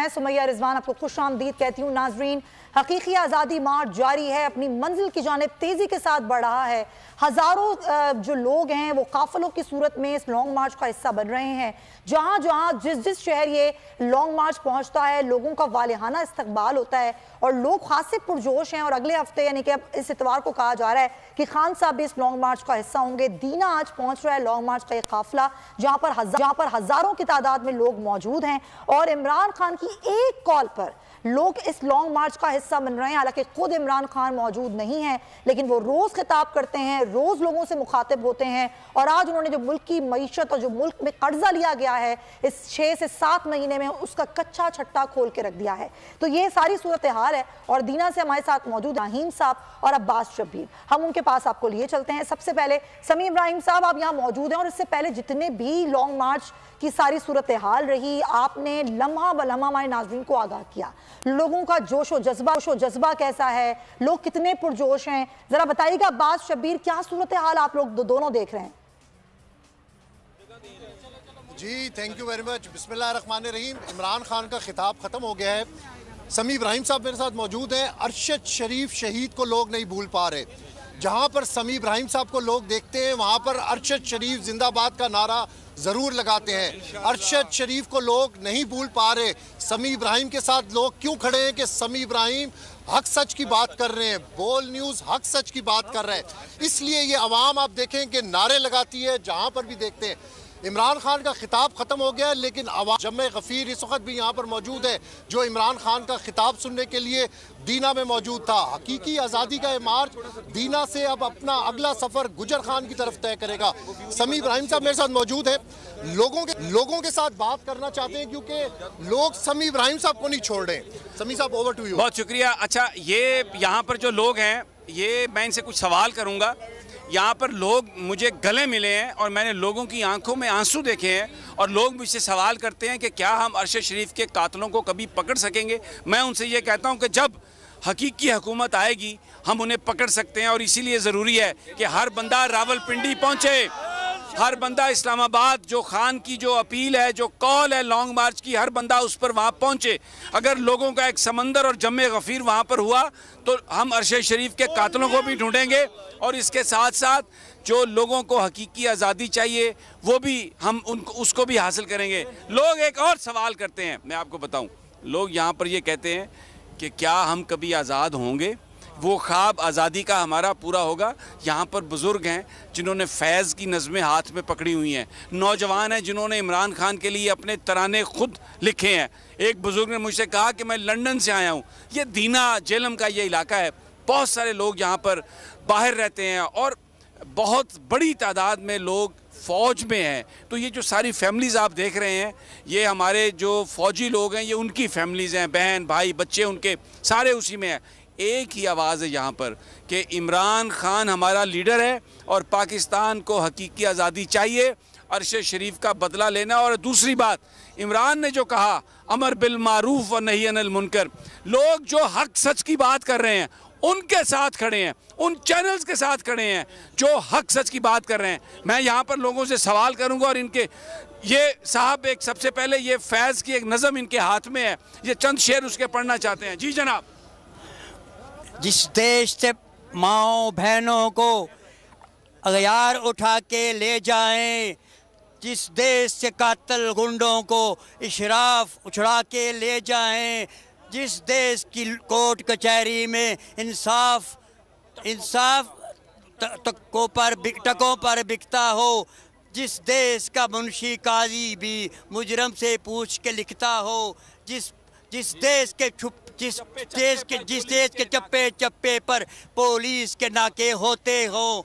मैं सुमैया रिजवान आपको खुशामदीद कहती हूँ। नाजरीन, हकीकी आज़ादी मार्च जारी है, अपनी मंजिल की जानिब तेज़ी के साथ बढ़ रहा है। हज़ारों जो लोग हैं वो काफिलों की सूरत में इस लॉन्ग मार्च का हिस्सा बन रहे हैं। जहाँ जहाँ जिस शहर ये लॉन्ग मार्च पहुँचता है, लोगों का वालिहाना इस्तकबाल होता है और लोग खासे पुरजोश हैं। और अगले हफ्ते यानी कि अब इस इतवार को कहा जा रहा है कि खान साहब भी इस लॉन्ग मार्च का हिस्सा होंगे। दीना आज पहुँच रहा है लॉन्ग मार्च का एक काफिला, जहाँ पर हज़ारों की तादाद में लोग मौजूद हैं और इमरान खान की एक कॉल पर लोग इस लॉन्ग मार्च का हिस्सा बन रहे हैं। हालांकि खुद इमरान खान मौजूद नहीं है, लेकिन वो रोज खिताब करते हैं, रोज लोगों से मुखातिब होते हैं। और आज उन्होंने जो मुल्क की मईशत और जो मुल्क में कर्जा लिया गया है इस 6 से 7 महीने में, उसका कच्चा छट्टा खोल के रख दिया है। तो ये सारी सूरत हाल है। और दीना से हमारे साथ मौजूद इब्राहिम साहब और अब्बास शब्बीर, हम उनके पास आपको लिए चलते हैं। सबसे पहले समी इब्राहिम साहब, आप यहाँ मौजूद हैं और इससे पहले जितने भी लॉन्ग मार्च की सारी सूरत हाल रही, आपने लम्हा बलम्हा हमारे नाज़रीन को आगाह किया। लोगों का जोश और जज्बा कैसा है, लोग कितने पुरजोश हैं, जरा बताइएगा। अब्बास शब्बीर, क्या सूरत हाल आप लोग दोनों देख रहे हैं? जी थैंक यू वेरी मच। बिस्मिल्लाहिर्रहमानिर्रहीम। इमरान खान का खिताब ख़त्म हो गया है। समी इब्राहिम साहब मेरे साथ मौजूद हैं। अरशद शरीफ शहीद को लोग नहीं भूल पा रहे। जहाँ पर समी इब्राहिम साहब को लोग देखते हैं, वहाँ पर अरशद शरीफ जिंदाबाद का नारा ज़रूर लगाते हैं। अरशद शरीफ को लोग नहीं भूल पा रहे। समी इब्राहिम के साथ लोग क्यों खड़े हैं कि समी इब्राहिम हक सच की बात कर रहे हैं। बोल न्यूज़ हक सच की बात कर रहे हैं। इसलिए ये आवाम आप देखें कि नारे लगाती है। जहाँ पर भी देखते हैं इमरान खान का खिताब ख़त्म हो गया, लेकिन अवाम जमे गफ़ीर इस वक्त भी यहाँ पर मौजूद है, जो इमरान खान का खिताब सुनने के लिए दीना में मौजूद था। हकीकी आज़ादी का ये मार्च दीना से अब अपना अगला सफ़र गुजर खान की तरफ तय करेगा। समी इब्राहिम साहब मेरे साथ मौजूद है। लोगों के साथ बात करना चाहते हैं क्योंकि लोग समी इब्राहिम साहब को नहीं छोड़ रहे। समी साहब, ओवर टू यू। बहुत शुक्रिया। अच्छा, ये यहाँ पर जो लोग हैं, ये मैं इनसे कुछ सवाल करूँगा। यहाँ पर लोग मुझे गले मिले हैं और मैंने लोगों की आंखों में आंसू देखे हैं और लोग मुझसे सवाल करते हैं कि क्या हम अरशद शरीफ के कातलों को कभी पकड़ सकेंगे। मैं उनसे ये कहता हूँ कि जब हकीकी हुकूमत आएगी हम उन्हें पकड़ सकते हैं। और इसीलिए ज़रूरी है कि हर बंदा रावलपिंडी पहुँचे, हर बंदा इस्लामाबाद, जो खान की जो अपील है, जो कॉल है लॉन्ग मार्च की, हर बंदा उस पर वहाँ पहुँचे। अगर लोगों का एक समंदर और जमे गफ़ीर वहाँ पर हुआ तो हम अरशद शरीफ के कातलों को भी ढूंढेंगे और इसके साथ साथ जो लोगों को हकीकी आज़ादी चाहिए वो भी हम उसको भी हासिल करेंगे। लोग एक और सवाल करते हैं, मैं आपको बताऊँ, लोग यहाँ पर ये कहते हैं कि क्या हम कभी आज़ाद होंगे, वो ख्वाब आज़ादी का हमारा पूरा होगा। यहाँ पर बुज़ुर्ग हैं जिन्होंने फैज़ की नज़में हाथ में पकड़ी हुई हैं, नौजवान हैं जिन्होंने इमरान खान के लिए अपने तराने खुद लिखे हैं। एक बुज़ुर्ग ने मुझसे कहा कि मैं लंदन से आया हूँ। ये दीना जेलम का ये इलाका है, बहुत सारे लोग यहाँ पर बाहर रहते हैं और बहुत बड़ी तादाद में लोग फ़ौज में हैं। तो ये जो सारी फैमिलीज़ आप देख रहे हैं, ये हमारे जो फ़ौजी लोग हैं, ये उनकी फैमिलीज़ हैं, बहन भाई बच्चे उनके सारे उसी में हैं। एक ही आवाज़ है यहाँ पर कि इमरान खान हमारा लीडर है और पाकिस्तान को हकीकी आज़ादी चाहिए, अरशद शरीफ का बदला लेना। और दूसरी बात, इमरान ने जो कहा अमर बिल मारूफ व नही अनिल मुनकर, लोग जो हक सच की बात कर रहे हैं उनके साथ खड़े हैं, उन चैनल्स के साथ खड़े हैं जो हक सच की बात कर रहे हैं। मैं यहाँ पर लोगों से सवाल करूँगा और इनके ये साहब, एक सबसे पहले ये फैज़ की एक नज़म इनके हाथ में है, ये चंद शेर उसके पढ़ना चाहते हैं। जी जनाब। जिस देश से माओ बहनों को अगयार उठा के ले जाएं, जिस देश से कातल गुंडों को इशराफ उछड़ा के ले जाएं, जिस देश की कोर्ट कचहरी में इंसाफ टकों पर बिकता हो, जिस देश का मुंशी काजी भी मुजरम से पूछ के लिखता हो, जिस देश के चप्पे चप्पे पर पुलिस के नाके होते हो,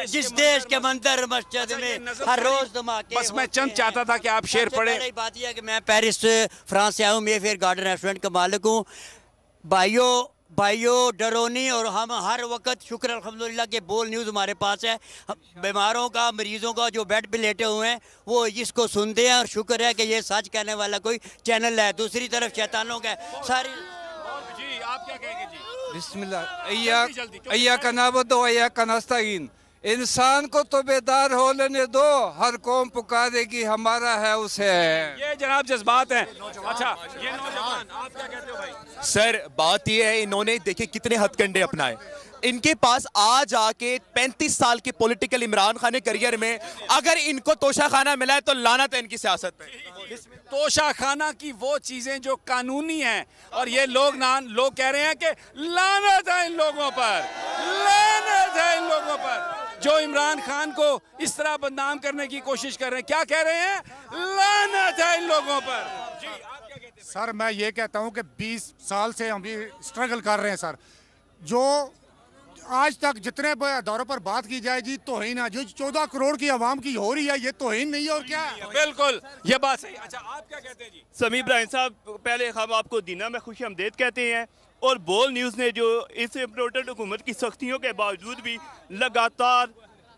जिस देश के मंदिर मस्जिद में हर रोज धमाके। बस मैं चंद चाहता था कि आप शेर पढ़े। बात यह है कि मैं पेरिस फ्रांस से आया हूँ, मेफेयर गार्डन रेस्टोरेंट का मालिक हूँ। भाइयों डरोनी, और हम हर वक्त शुक्र अल्हम्दुलिल्लाह के बोल न्यूज़ हमारे पास है। बीमारों का, मरीजों का जो बेड पे लेटे हुए हैं वो इसको सुनते हैं और शुक्र है कि ये सच कहने वाला कोई चैनल है। दूसरी तरफ शैतानों का सारी। जी आप क्या कहेंगे जी? बिस्मिल्लाह, अय्याका नअबुदु व अय्याका नस्तईन। इंसान को तो बेदार हो लेने दो, हर कौम पुकारेगी हमारा है उसे है। ये जनाब जज्बात हैं। अच्छा ये नौजवान आप क्या कहते हो भाई? सर बात ये है, इन्होंने देखिए कितने हथकंडे अपनाए। इनके पास आज आके 35 साल के पॉलिटिकल इमरान खान के करियर में अगर इनको तोशा खाना मिला है तो लानत है इनकी सियासत पे। तोशा खाना की वो चीजें जो कानूनी हैं और ये लोग कह रहे हैं कि लानत है इन लोगों पर, लानत है इन लोगों पर जो इमरान खान को इस तरह बदनाम करने की कोशिश कर रहे हैं। क्या कह रहे हैं? लानत है इन लोगों पर। जी आप क्या कहते हैं? सर मैं ये कहता हूँ कि 20 साल से हम भी स्ट्रगल कर रहे हैं सर। जो आज तक जितने दौरों पर बात की जाए जी तौहीन है, जो 14 करोड़ की आवाम की हो रही है, ये तौहीन नहीं है और क्या है? बिल्कुल ये बात सही। अच्छा आप क्या कहते हैं जी? समीर इब्राहिम साहब, पहले हम आपको दीना में खुश आमदीद कहते हैं। और बोल न्यूज़ ने जो इस इम्पोर्टेड हुकूमत की सख्तियों के बावजूद भी लगातार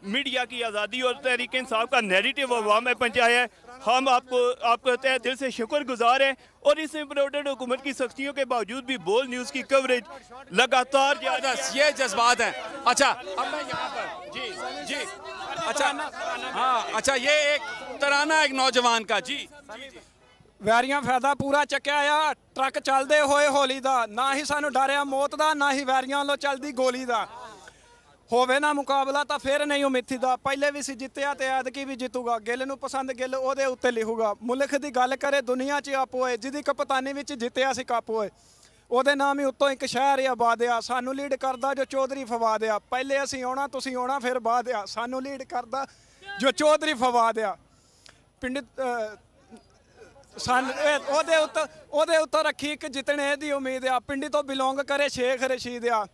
मीडिया की आज़ादी और तहरीक इंसाफ का नैरेटिव अवाम में पहुँचाया है। हम आपको तहे दिल से शुक्रगुजार हैं। और इस इम्पोर्टेड हुकूमत की सख्तियों के बावजूद भी बोल न्यूज़ की कवरेज लगातार ये जज्बात हैं। अच्छा अब मैं यहाँ पर जी अच्छा हाँ अच्छा ये एक तराना एक नौजवान का जी ਵੈਰੀਆਂ ਫਾਇਦਾ ਪੂਰਾ ਚੱਕਿਆ ਆ। ਟਰੱਕ ਚੱਲਦੇ ਹੋਏ ਹੋਲੀ ਦਾ, ਨਾ ਹੀ ਸਾਨੂੰ ਡਰ ਆ ਮੌਤ ਦਾ, ਨਾ ਹੀ ਵੈਰੀਆਂ ਵੱਲੋਂ ਚੱਲਦੀ ਗੋਲੀ ਦਾ। ਹੋਵੇ ਨਾ ਮੁਕਾਬਲਾ ਤਾਂ ਫਿਰ ਨਹੀਂ ਉਮੀਦ ਦਾ। ਪਹਿਲੇ ਵੀ ਸੀ ਜਿੱਤਿਆ ਤੇ ਐਤਕੀ ਵੀ ਜਿੱਤੂਗਾ। ਗਿੱਲ ਨੂੰ ਪਸੰਦ ਗਿੱਲ ਉਹਦੇ ਉੱਤੇ ਲਿਖੂਗਾ। ਮੁਲਕ ਦੀ ਗੱਲ ਕਰੇ ਦੁਨੀਆ 'ਚ ਆਪ ਹੋਏ, ਜਿਹਦੀ ਕਪਤਾਨੀ ਵਿੱਚ ਜਿੱਤਿਆ ਸੀ ਕੱਪ ਹੋਏ, ਉਹਦੇ ਨਾਮ ਹੀ ਉੱਤੋਂ ਇੱਕ ਸ਼ਹਿਰ ਆਬਾਦ ਆ। ਸਾਨੂੰ ਲੀਡ ਕਰਦਾ ਜੋ ਚੌਧਰੀ ਫਵਾਦ ਆ। ਪਹਿਲੇ ਅਸੀਂ ਆਉਣਾ ਤੁਸੀਂ ਆਉਣਾ ਫਿਰ ਬਾਅਦ ਆ। ਸਾਨੂੰ ਲੀਡ ਕਰਦਾ ਜੋ ਚੌਧਰੀ ਫਵਾਦ ਆ। ਪਿੰਡ ਉਹਦੇ ਉੱਤੇ ਰੱਖੀ ਇੱਕ ਜਿੱਤਣੇ ਦੀ ਉਮੀਦ ਆ। ਪਿੰਡੀ ਤੋਂ ਬਿਲੋਂਗ ਕਰੇ ਸ਼ੇਖ ਰਸ਼ੀਦ ਆ।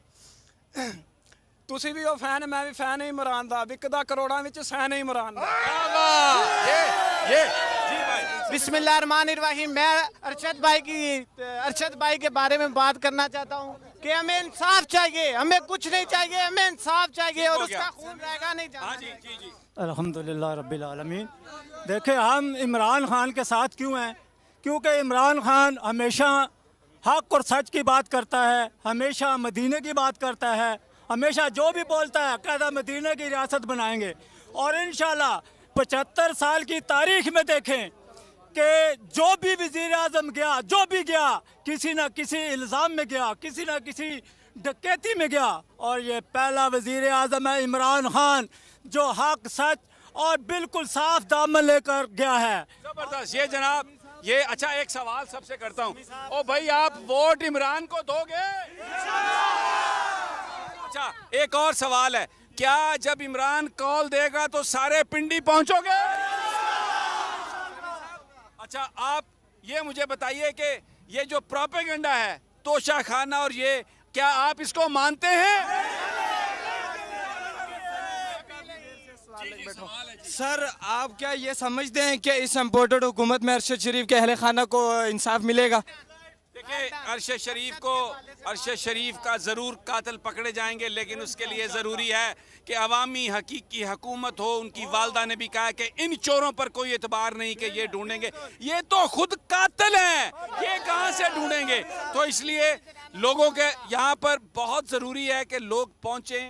ਤੁਸੀਂ ਵੀ ਉਹ ਫੈਨ, मैं भी फैन इमरान ਦਾ। ਵਿਕਦਾ ਕਰੋੜਾਂ ਵਿੱਚ ਸੈਨ इमरान ਦਾ। बिस्मिल्लाहिर्रहमानिर्रहीम। मैं अरशद भाई के बारे में बात करना चाहता हूँ कि हमें इंसाफ चाहिए, हमें कुछ नहीं चाहिए, हमें इंसाफ चाहिए और उसका खून रहेगा नहीं चाहिए। अल्हम्दुलिल्लाह रब्बिल आलमीन। देखिए हम इमरान खान के साथ क्यों हैं? क्योंकि इमरान खान हमेशा हक और सच की बात करता है, हमेशा मदीने की बात करता है, हमेशा जो भी बोलता है कहता मदीने की रियासत बनाएंगे। और इंशाल्लाह 75 साल की तारीख में देखें कि जो भी वज़ीर आज़म गया, जो भी गया, किसी न किसी इल्ज़ाम में गया, किसी न किसी डकैती में गया। और ये पहला वज़ीर आज़म है इमरान खान जो हक सच और बिल्कुल साफ दामन लेकर गया है। जबरदस्त। ये जनाब ये अच्छा एक सवाल सबसे करता हूँ। ओ भाई आप वोट इमरान को दोगे? अच्छा एक और सवाल है, क्या जब इमरान कॉल देगा तो सारे पिंडी पहुंचोगे? अच्छा आप ये मुझे बताइए कि ये जो प्रोपेगेंडा है तोशा खाना और ये, क्या आप इसको मानते हैं? सर आप क्या ये समझते हैं कि इस इम्पोर्टेड हुकूमत में अरशद शरीफ के अहले खाना को इंसाफ मिलेगा? देखिए अरशद शरीफ का ज़रूर कातिल पकड़े जाएंगे, लेकिन उसके लिए ज़रूरी है कि अवामी हकीकी हुकूमत हो। उनकी वालदा ने भी कहा कि इन चोरों पर कोई एतबार नहीं कि ये ढूंढेंगे, ये तो खुद कातिल हैं, ये कहाँ से ढूंढेंगे? तो इसलिए लोगों के यहाँ पर बहुत ज़रूरी है कि लोग पहुँचें,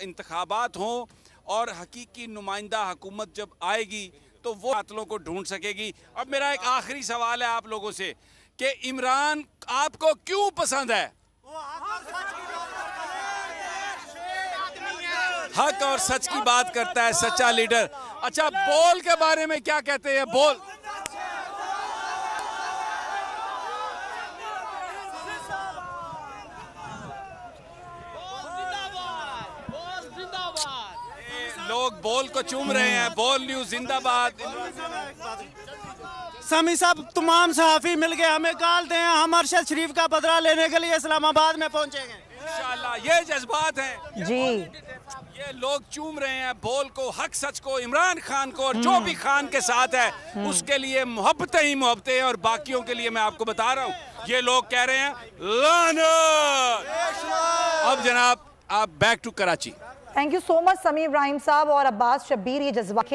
इंतखाबात हों और हकीकी नुमाइंदा हुकूमत जब आएगी तो वो कातिलों को ढूंढ सकेगी। अब मेरा एक आखिरी सवाल है आप लोगों से कि इमरान आपको क्यों पसंद है? हक और सच की बात करता है, सच्चा लीडर। अच्छा बोल के बारे में क्या कहते हैं? बोल लोग बोल को चूम रहे हैं। बोल न्यूज़ जिंदाबाद। समी साहब तमाम सहाफ़ी मिल के हमें कॉल दें, हम अरशद शरीफ का बदला लेने के लिए इस्लामाबाद में पहुंचेंगे इंशाल्लाह। ये जज्बात हैं जी, ये लोग चूम रहे हैं बोल को, हक सच को, इमरान खान को, और जो भी खान के साथ है उसके लिए मोहब्बतें ही मोहब्बतें हैं। और बाकियों के लिए मैं आपको बता रहा हूँ ये लोग कह रहे हैं लानत। अब जनाब आप back to Karachi. Thank you so much Sameer Ibrahim साहब और अब्बास शब्बीर। ये जज्बा